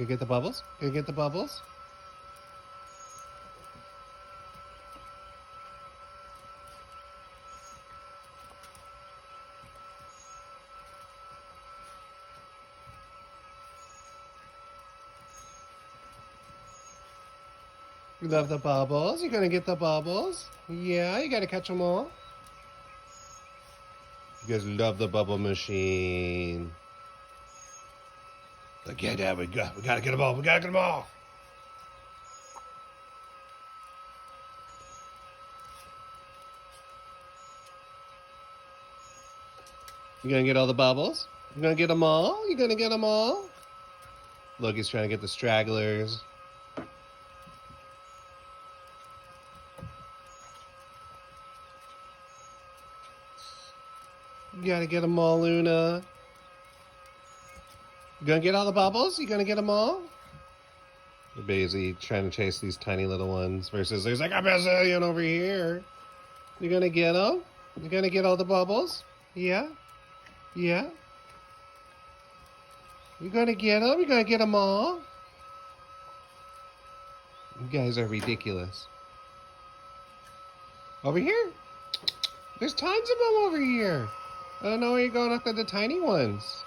You get the bubbles? You get the bubbles? You love the bubbles? You gonna get the bubbles? Yeah, you gotta catch them all. You guys love the bubble machine. Like, yeah, Dad, we gotta get them all. We gotta get them all. You gonna get all the bubbles? You gonna get them all? You gonna get them all? Loki's trying to get the stragglers. You gotta get them all, Luna. You gonna get all the bubbles? You gonna get them all? We're busy trying to chase these tiny little ones versus there's like a bazillion over here. You gonna get them? You gonna get all the bubbles? Yeah? Yeah? You gonna get them? You gonna get them all? You guys are ridiculous. Over here? There's tons of them over here. I don't know where you're going after the tiny ones.